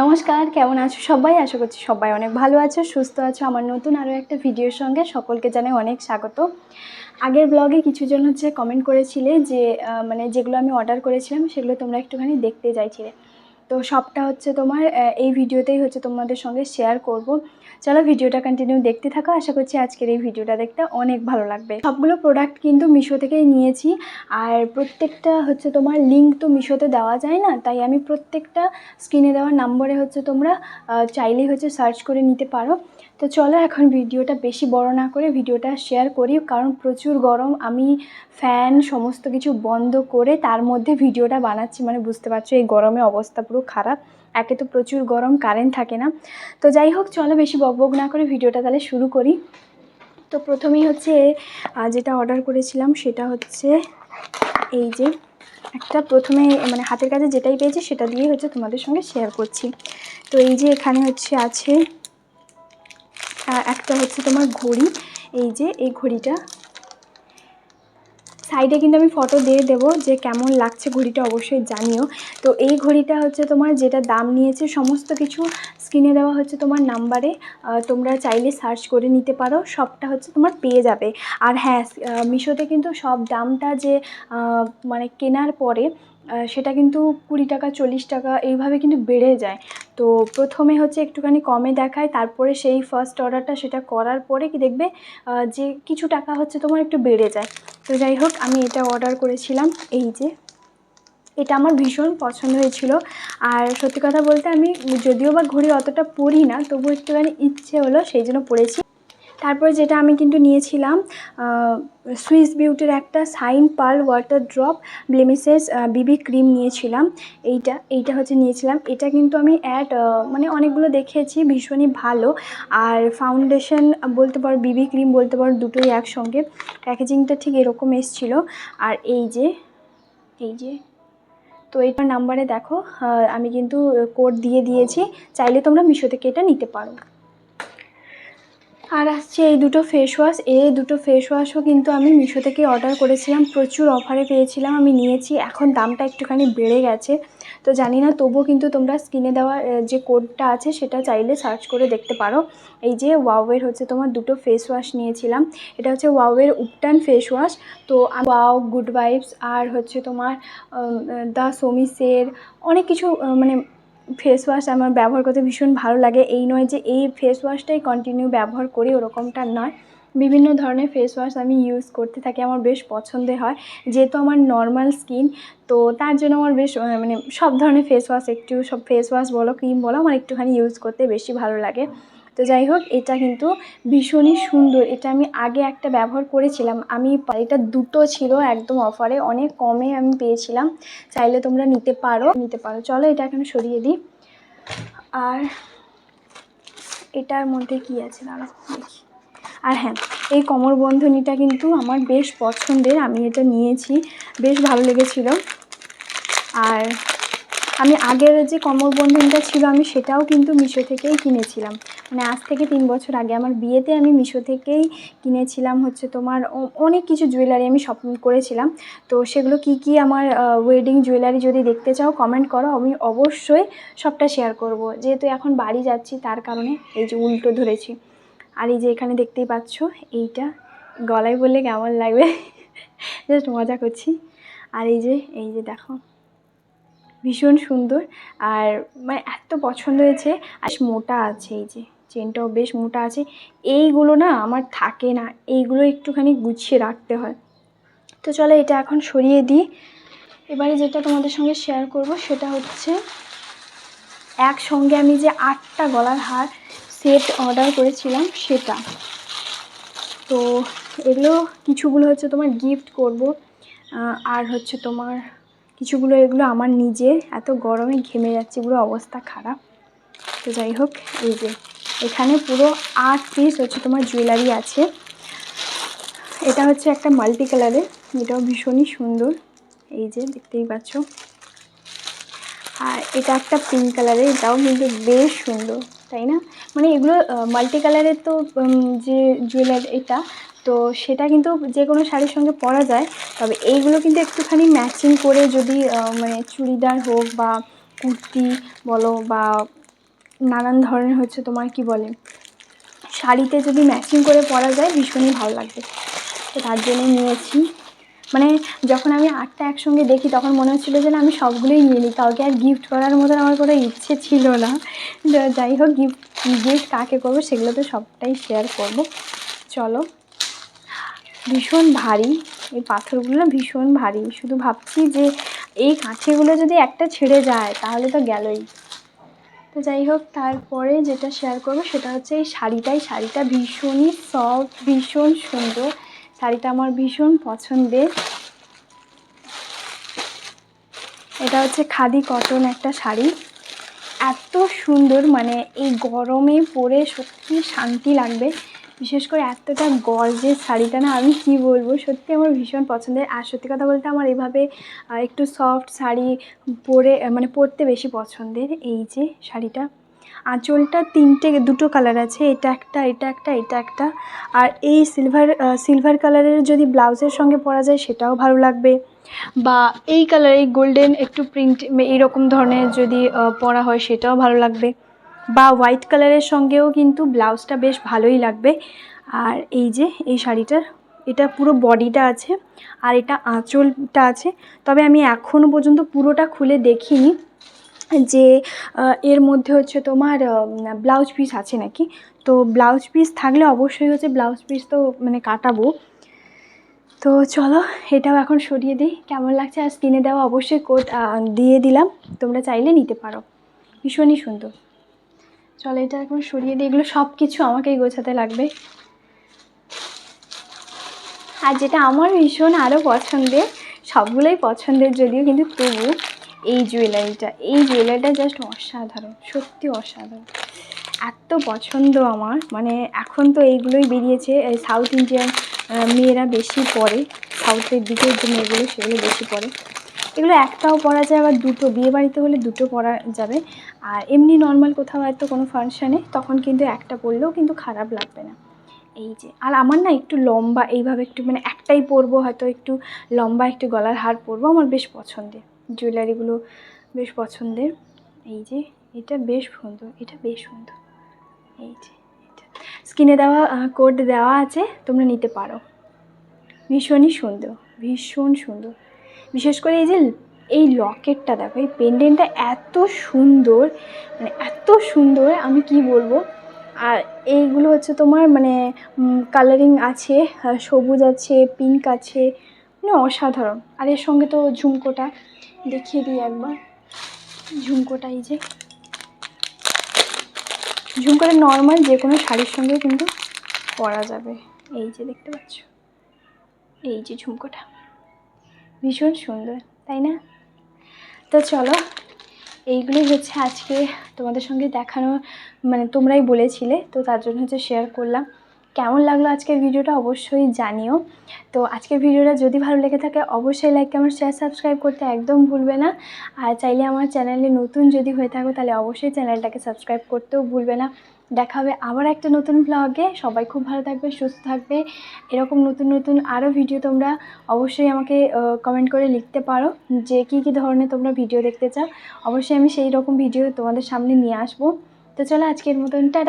নমস্কার, কেমন আছো সবাই? আশা করছি সবাই অনেক ভালো আছো, সুস্থ আছো। আমার নতুন আরও একটা ভিডিওর সঙ্গে সকলকে জানাই অনেক স্বাগত। আগের ব্লগে কিছুজন কমেন্ট করেছিলে যে মানে যেগুলো আমি অর্ডার করেছিলাম সেগুলো তোমরা একটুখানি দেখতে চাইছিলে। তো সবটা তোমার এই ভিডিওতেই তোমাদের সঙ্গে শেয়ার করব। চলো ভিডিওটা কন্টিনিউ দেখতে থাকো। আশা করছি আজকের এই ভিডিওটা দেখতে অনেক ভালো লাগবে। সবগুলো প্রোডাক্ট কিন্তু মিশো থেকেই নিয়েছি, আর প্রত্যেকটা তোমার লিঙ্ক তো মিশোতে দেওয়া যায় না, তাই আমি প্রত্যেকটা স্ক্রিনে দেওয়া নম্বরে তোমরা চাইলেই সার্চ করে নিতে পারো। তো চলো এখন ভিডিওটা বেশি বড় না করে ভিডিওটা শেয়ার করি, কারণ প্রচুর গরম। আমি ফ্যান সমস্ত কিছু বন্ধ করে তার মধ্যে ভিডিওটা বানাচ্ছি, মানে বুঝতে পারছো এই গরমে অবস্থা পুরো খারাপ। একে তো প্রচুর গরম, কারেন্ট থাকে না। তো যাই হোক, চলো বেশি বকবক না করে ভিডিওটা তাহলে শুরু করি। তো প্রথমেই যেটা অর্ডার করেছিলাম সেটা এই যে একটা প্রথমে মানে হাতের কাছে যেটাই পেয়েছি সেটা দিয়ে তোমাদের সঙ্গে শেয়ার করছি। তো এই যে এখানে আছে একটা তোমার ঘড়ি। এই যে এই ঘড়িটা সাইডে কিন্তু আমি ফটো দিয়ে দেবো যে কেমন লাগছে ঘড়িটা, অবশ্যই জানিও। তো এই ঘড়িটা তোমার যেটা দাম নিয়েছে সমস্ত কিছু স্ক্রিনে দেওয়া তোমার নাম্বারে, তোমরা চাইলে সার্চ করে নিতে পারো, সবটা তোমার পেয়ে যাবে। আর হ্যাঁ, মিশোতে কিন্তু সব দামটা যে মানে কেনার পরে সেটা কিন্তু 20 টাকা 40 টাকা এইভাবে কিন্তু বেড়ে যায়। তো প্রথমে একটুখানি কমে দেখায়, তারপরে সেই ফার্স্ট অর্ডারটা সেটা করার পরে কি দেখবে যে কিছু টাকা তোমার একটু বেড়ে যায়। তো যাই হোক, আমি এটা অর্ডার করেছিলাম। এই যে এটা আমার ভীষণ পছন্দ হয়েছিল। আর সত্যি কথা বলতে আমি যদিও বা ঘড়ি অতটা পরি না, তবু একটুখানি ইচ্ছে হলো সেই জন্য পরেছি। তারপরে যেটা আমি কিন্তু নিয়েছিলাম সুইস বিউটির একটা shine pearl water drop blemishes BB cream নিয়েছিলাম। এইটা নিয়েছিলাম। এটা কিন্তু আমি মানে অনেকগুলো দেখেছি, ভীষণই ভালো। আর ফাউন্ডেশন বলতে পারো, বিবি ক্রিম বলতে পারো, দুটোই একসঙ্গে। প্যাকেজিংটা ঠিক এরকম এসেছিল। আর এই যে তো এইটার নাম্বারে দেখো আমি কিন্তু কোড দিয়ে দিয়েছি, চাইলে তোমরা মিশো থেকে এটা নিতে পারো। আর আসছে এই দুটো ফেস ওয়াশ। এই দুটো ফেস ওয়াশও কিন্তু আমি মিশো থেকে অর্ডার করেছিলাম, প্রচুর অফারে পেয়েছিলাম, আমি নিয়েছি। এখন দামটা একটুখানি বেড়ে গেছে, তো জানি না, তবুও কিন্তু তোমরা স্ক্রিনে দেওয়া যে কোডটা আছে সেটা চাইলে সার্চ করে দেখতে পারো। এই যে ওয়াওয়ের তোমার দুটো ফেস ওয়াশ নিয়েছিলাম। এটা ওয়াওয়ের উপটান ফেস ওয়াশ। তো ওয়াও, গুড ভাইবস, আর তোমার দ্য সোমিসের অনেক কিছু মানে ফেস ওয়াশ আমার ব্যবহার করতে ভীষণ ভালো লাগে। এই নয় যে এই ফেস ওয়াশটাই কন্টিনিউ ব্যবহার করি, ওরকমটা নয়। বিভিন্ন ধরনের ফেস ওয়াশ আমি ইউজ করতে থাকি, আমার বেশ পছন্দের হয়, যেহেতু আমার নর্মাল স্কিন। তো তার জন্য আমার বেশ মানে সব ধরনের ফেস ওয়াশ, সব ফেস ওয়াশ বলো ক্রিম বলো, আমার একটুখানি ইউজ করতে বেশি ভালো লাগে। তো যাই হোক, এটা কিন্তু ভীষণই সুন্দর। এটা আমি আগে একটা ব্যবহার করেছিলাম, এটা দুটো ছিল একদম অফারে, অনেক কমে আমি পেয়েছিলাম, চাইলে তোমরা নিতে পারো। চলো এটা এখানে সরিয়ে দিই। আর এটার মধ্যে কি আছে দাঁড়াও দেখি। আর হ্যাঁ, এই কোমরবন্ধনীটা কিন্তু আমার বেশ পছন্দের, আমি এটা নিয়েছি, বেশ ভালো লেগেছিল। আর আমি আগের যে কোমরবন্ধনীটা ছিল আমি সেটাও কিন্তু মিশো থেকেই কিনেছিলাম, মানে আজ থেকে 3 বছর আগে আমার বিয়েতে আমি মিশো থেকেই কিনেছিলাম তোমার অনেক কিছু জুয়েলারি আমি শপিং করেছিলাম। তো সেগুলো কি আমার ওয়েডিং জুয়েলারি যদি দেখতে চাও কমেন্ট করো, আমি অবশ্যই সবটা শেয়ার করব। যেহেতু এখন বাড়ি যাচ্ছি তার কারণে এই যে উল্টো ধরেছি। আর এই যে এখানে দেখতেই পাচ্ছ, এইটা গলায় বললে কেমন লাগবে, জাস্ট মজা করছি। আর এই যে দেখো, ভীষণ সুন্দর, আর মানে এত পছন্দ হয়েছে। আর মোটা আছে, এই যে চেনটাও বেশ মোটা আছে। এইগুলো না আমার থাকে না, এইগুলো একটুখানি গুছিয়ে রাখতে হয়। তো চলো এটা এখন সরিয়ে দিই। এবারে যেটা তোমাদের সঙ্গে শেয়ার করব সেটা একসঙ্গে আমি যে 8টা গলার হার সেট অর্ডার করেছিলাম সেটা। তো এগুলো কিছুগুলো তোমার গিফট করব, আর তোমার কিছুগুলো এগুলো আমার নিজের। এত গরমে ঘেমে যাচ্ছে, পুরো অবস্থা খারাপ। তো যাই হোক, এই যে এখানে পুরো 8 পিস তোমার জুয়েলারি আছে। এটা একটা মাল্টি কালারের, এটাও ভীষণই সুন্দর, এই যে দেখতেই পাচ্ছ। আর এটা একটা পিঙ্ক কালারের, এটাও কিন্তু বেশ সুন্দর, তাই না? মানে এগুলো মাল্টি কালারের তো যে জুয়েলারি এটা, তো সেটা কিন্তু যে কোনো শাড়ির সঙ্গে পরা যায়। তবে এইগুলো কিন্তু একটুখানি ম্যাচিং করে যদি মানে চুড়িদার হোক বা কুর্তি বলো বা নানান ধরনের হচ্ছে তোমার কি বলে শাড়িতে যদি ম্যাচিং করে পরা যায় ভীষণই ভালো লাগবে। তো তার জন্য নিয়েছি। মানে যখন আমি 8টা একসঙ্গে দেখি তখন মনে হচ্ছিলো যে না আমি সবগুলোই নিয়ে নিই, কাউকে আর গিফট করার মতন আমার কোনো ইচ্ছে ছিল না। যাই হোক গিফট কাকে করবো সেগুলো তো সবটাই শেয়ার করব। চলো, ভীষণ ভারী এই পাথরগুলো, ভীষণ ভারী। শুধু ভাবছি যে এই কাঠিগুলো যদি একটা ছেড়ে যায় তাহলে তো গেলই। তো যাই হোক, তারপরে যেটা শেয়ার করবো সেটা হচ্ছে এই শাড়িটা ভীষণই সফট, ভীষণ সুন্দর। শাড়িটা আমার ভীষণ পছন্দের। এটা হচ্ছে খাদি কটন একটা শাড়ি, এত সুন্দর, মানে এই গরমে পরে সত্যি শান্তি লাগবে। বিশেষ করে এতটা গর্জের শাড়িটা না, আমি কি বলবো, সত্যি আমার ভীষণ পছন্দের। আর সত্যি কথা বলতে আমার এভাবে একটু সফট শাড়ি পরে মানে পরতে বেশি পছন্দের। এই যে শাড়িটা, আঁচলটা দুটো কালার আছে, এটা একটা, এটা একটা, এটা একটা। আর এই সিলভার কালারের যদি ব্লাউজের সঙ্গে পরা যায় সেটাও ভালো লাগবে, বা এই কালার, এই গোল্ডেন একটু প্রিন্ট এইরকম ধরনের যদি পরা হয় সেটাও ভালো লাগবে, বা হোয়াইট কালারের সঙ্গেও কিন্তু ব্লাউজটা বেশ ভালোই লাগবে। আর এই যে এই শাড়িটার, এটা পুরো বডিটা আছে আর এটা আঁচলটা আছে। তবে আমি এখনও পর্যন্ত পুরোটা খুলে দেখিনি যে এর মধ্যে হচ্ছে তোমার ব্লাউজ পিস আছে নাকি। তো ব্লাউজ পিস থাকলে অবশ্যই হচ্ছে ব্লাউজ পিস তো মানে কাটাবো। তো চলো এটাও এখন সরিয়ে দিই। কেমন লাগছে? আর স্কিনে দেওয়া অবশ্যই কোড দিয়ে দিলাম, তোমরা চাইলে নিতে পারো, ভীষণই সুন্দর। চলো এটা এখন সরিয়ে দিই, এগুলো সব কিছু আমাকেই গোছাতে লাগবে। আর যেটা আমার ভীষণ আরও পছন্দের, সবগুলোই পছন্দের যদিও, কিন্তু তবু এই জুয়েলারিটা জাস্ট অসাধারণ, সত্যি অসাধারণ, এত পছন্দ আমার। মানে এখন তো এইগুলোই বেরিয়েছে, সাউথ ইন্ডিয়ান মেয়েরা বেশি পরে, সাউথের দিকের যে মেয়েগুলো সেগুলো বেশি পরে। এগুলো একটাও পরা যায়, আবার দুটো, বিয়েবাড়িতে হলে দুটো পরা যাবে। আর এমনি নর্মাল কোথাও হয়তো কোনো ফাংশানে তখন কিন্তু একটা পরলেও কিন্তু খারাপ লাগবে না। এই যে, আর আমার না একটু লম্বা, এইভাবে একটু মানে একটাই পরবো, হয়তো একটু লম্বা একটু গলার হার পরবো, আমার বেশ পছন্দের জুয়েলারিগুলো, বেশ পছন্দের। এই যে এটা বেশ সুন্দর, এটা বেশ সুন্দর। এই যে এটা স্কিনে দেওয়া কোড দেওয়া আছে, তোমরা নিতে পারো, ভীষণই সুন্দর, ভীষণ সুন্দর। বিশেষ করে এই যে এই লকেটটা দেখো, এই পেন্ডেন্টটা এত সুন্দর, মানে এত সুন্দর, আমি কি বলবো। আর এইগুলো হচ্ছে তোমার মানে কালারিং আছে, সবুজ আছে, পিঙ্ক আছে, মানে অসাধারণ। আর এর সঙ্গে তো ঝুমকোটা দেখিয়ে দিই একবার, ঝুমকোটা এই যে ঝুমকোটা নর্মাল যে কোনো শাড়ির সঙ্গে কিন্তু পরা যাবে। এই যে দেখতে পাচ্ছ, এই যে ঝুমকোটা ভীষণ সুন্দর, তাই না? তো চলো, এইগুলোই হচ্ছে আজকে তোমাদের সঙ্গে দেখানো, মানে তোমরাই বলেছিলে তো তার জন্য হচ্ছে শেয়ার করলাম। কেমন লাগলো আজকের ভিডিওটা অবশ্যই জানিও। তো আজকের ভিডিওটা যদি ভালো লেগে থাকে অবশ্যই লাইক, কমেন্ট, শেয়ার, সাবস্ক্রাইব করতে একদম ভুলবে না। আর চাইলে আমার চ্যানেলে নতুন যদি হয়ে থাকো তাহলে অবশ্যই চ্যানেলটাকে সাবস্ক্রাইব করতেও ভুলবে না। দেখা হবে আবার একটা নতুন ব্লগে। সবাই খুব ভালো থাকবে, সুস্থ থাকবে। এরকম নতুন নতুন আরও ভিডিও তোমরা অবশ্যই আমাকে কমেন্ট করে লিখতে পারো যে কী কী ধরনের তোমরা ভিডিও দেখতে চাও। অবশ্যই আমি সেই রকম ভিডিও তোমাদের সামনে নিয়ে আসবো। তো চলো আজকের মতন টাটা।